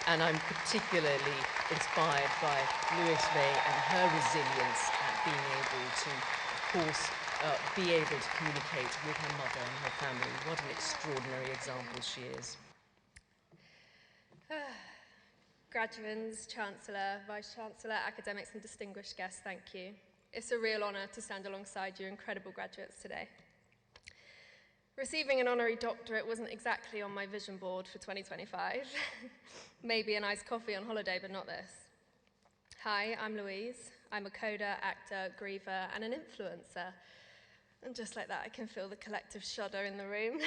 And I'm particularly inspired by Louise and her resilience at being able to, of course, be able to communicate with her mother and her family. What an extraordinary example she is. Graduands, Chancellor, Vice-Chancellor, academics and distinguished guests, thank you. It's a real honour to stand alongside you incredible graduates today. Receiving an honorary doctorate wasn't exactly on my vision board for 2025. Maybe a nice coffee on holiday, but not this. Hi, I'm Louise. I'm a coder, actor, griever, and an influencer. And just like that, I can feel the collective shudder in the room.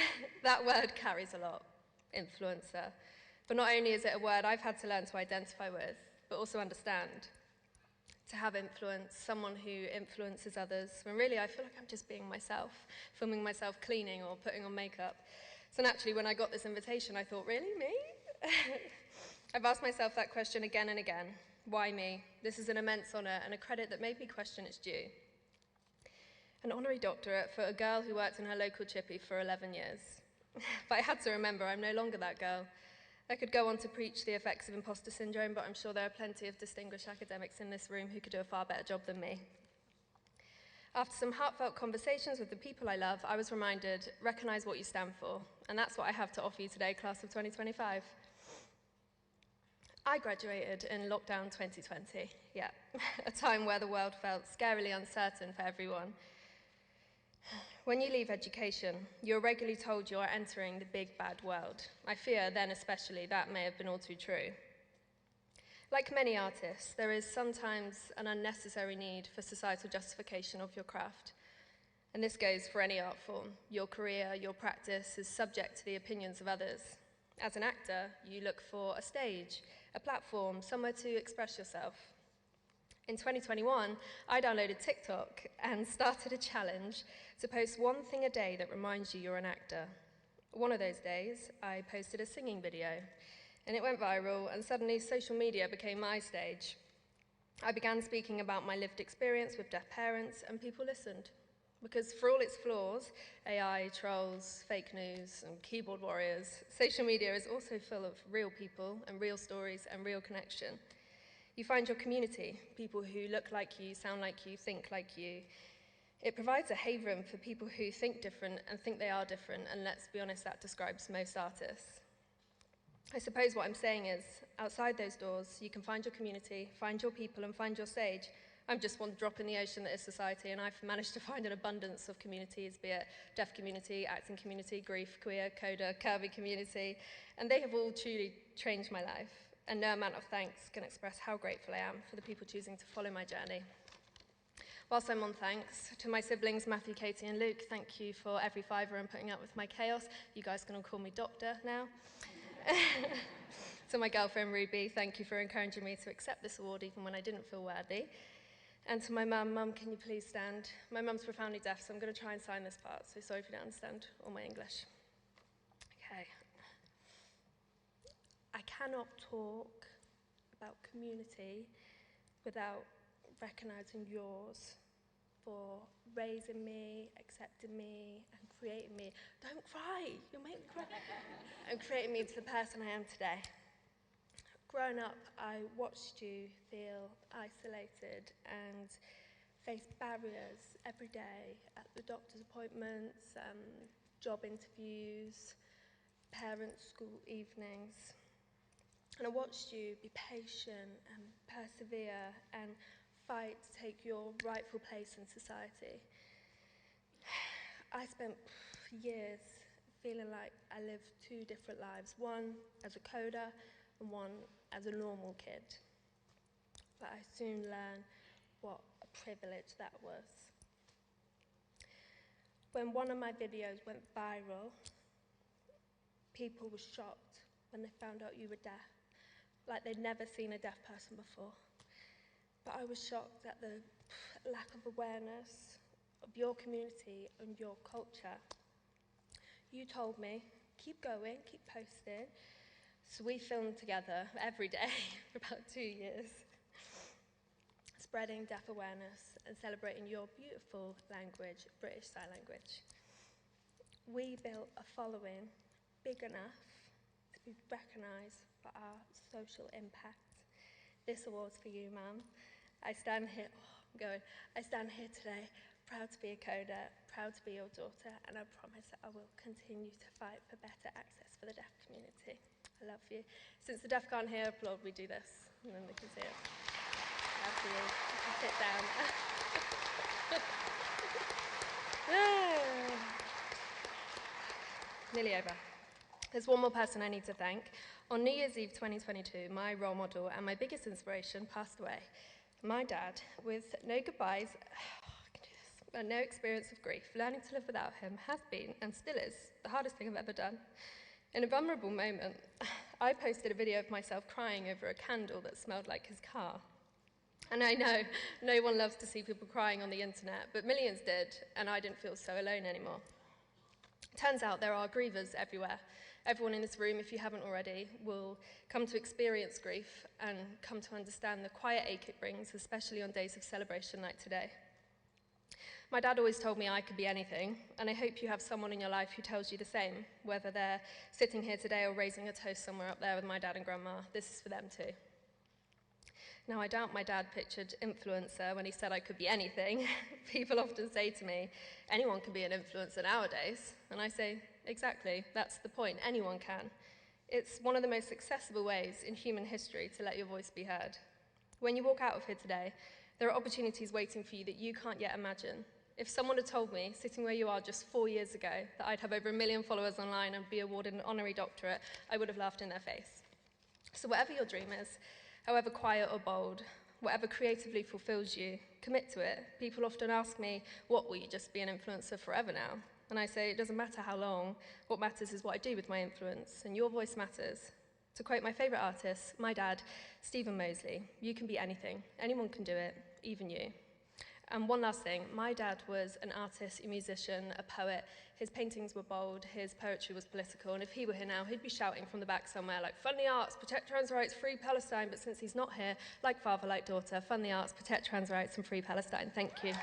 That word carries a lot, influencer. But not only is it a word I've had to learn to identify with, but also understand. To have influence, someone who influences others, when really I feel like I'm just being myself, filming myself cleaning or putting on makeup. So naturally, when I got this invitation, I thought, really, me? I've asked myself that question again and again. Why me? This is an immense honour and a credit that made me question its due. An honorary doctorate for a girl who worked in her local chippy for 11 years. But I had to remember I'm no longer that girl. I could go on to preach the effects of imposter syndrome, but I'm sure there are plenty of distinguished academics in this room who could do a far better job than me. After some heartfelt conversations with the people I love, I was reminded, recognise what you stand for. And that's what I have to offer you today, class of 2025. I graduated in lockdown 2020, yeah, a time where the world felt scarily uncertain for everyone. When you leave education, you're regularly told you're entering the big bad world. I fear then especially that may have been all too true. Like many artists, there is sometimes an unnecessary need for societal justification of your craft. And this goes for any art form. Your career, your practice is subject to the opinions of others. As an actor, you look for a stage, a platform, somewhere to express yourself. In 2021, I downloaded TikTok and started a challenge to post one thing a day that reminds you you're an actor. One of those days, I posted a singing video, and it went viral, and suddenly social media became my stage. I began speaking about my lived experience with deaf parents, and people listened. Because for all its flaws, AI, trolls, fake news, and keyboard warriors, social media is also full of real people and real stories and real connection. You find your community, people who look like you, sound like you, think like you. It provides a haven for people who think different and think they are different, and let's be honest, that describes most artists. I suppose what I'm saying is, outside those doors, you can find your community, find your people, and find your stage. I'm just one drop in the ocean that is society, and I've managed to find an abundance of communities, be it deaf community, acting community, grief, queer, coder, curvy community, and they have all truly changed my life. And no amount of thanks can express how grateful I am for the people choosing to follow my journey. Whilst I'm on thanks, to my siblings, Matthew, Katie and Luke, thank you for every fiver and putting up with my chaos. You guys can all call me Doctor now. To my girlfriend Ruby, thank you for encouraging me to accept this award even when I didn't feel worthy. And to my mum, can you please stand? My mum's profoundly deaf, so I'm going to try and sign this part, so sorry if you don't understand all my English. Okay. I cannot talk about community without recognising yours for raising me, accepting me, and creating me. Don't cry, you'll make me cry. And creating me into the person I am today. Growing up, I watched you feel isolated and face barriers every day at the doctor's appointments, job interviews, parents' school evenings. And I watched you be patient and persevere and fight to take your rightful place in society. I spent years feeling like I lived two different lives, one as a coder and one as a normal kid. But I soon learned what a privilege that was. When one of my videos went viral, people were shocked when they found out you were deaf, like they'd never seen a deaf person before. But I was shocked at the lack of awareness of your community and your culture. You told me, keep going, keep posting. So we filmed together every day for about 2 years, spreading deaf awareness and celebrating your beautiful language, British Sign Language. We built a following big enough to be recognised for our social impact. This award's for you, ma'am. I stand here today, proud to be a coder, proud to be your daughter, and I promise that I will continue to fight for better access for the deaf community. I love you. Since the deaf can't hear, applaud, we do this, and then they can see it. Love you. You can sit down. Nearly over. There's one more person I need to thank. On New Year's Eve 2022, my role model and my biggest inspiration passed away. My dad, with no goodbyes, and no experience of grief, learning to live without him has been, and still is, the hardest thing I've ever done. In a vulnerable moment, I posted a video of myself crying over a candle that smelled like his car. And I know no one loves to see people crying on the internet, but millions did, and I didn't feel so alone anymore. Turns out there are grievers everywhere. Everyone in this room, if you haven't already, will come to experience grief and come to understand the quiet ache it brings, especially on days of celebration like today. My dad always told me I could be anything, and I hope you have someone in your life who tells you the same, whether they're sitting here today or raising a toast somewhere up there with my dad and grandma. This is for them too. Now, I doubt my dad pictured influencer when he said I could be anything. People often say to me, anyone can be an influencer nowadays. And I say, exactly, that's the point, anyone can. It's one of the most accessible ways in human history to let your voice be heard. When you walk out of here today, there are opportunities waiting for you that you can't yet imagine. If someone had told me, sitting where you are just 4 years ago, that I'd have over 1 million followers online and be awarded an honorary doctorate, I would have laughed in their face. So whatever your dream is, however quiet or bold, whatever creatively fulfills you, commit to it. People often ask me, what, will you just be an influencer forever now? And I say, it doesn't matter how long. What matters is what I do with my influence, and your voice matters. To quote my favourite artist, my dad, Stephen Mosley, you can be anything. Anyone can do it, even you. And one last thing, my dad was an artist, a musician, a poet. His paintings were bold, his poetry was political, and if he were here now, he'd be shouting from the back somewhere like, fund the arts, protect trans rights, free Palestine. But since he's not here, like father, like daughter, fund the arts, protect trans rights, and free Palestine. Thank you.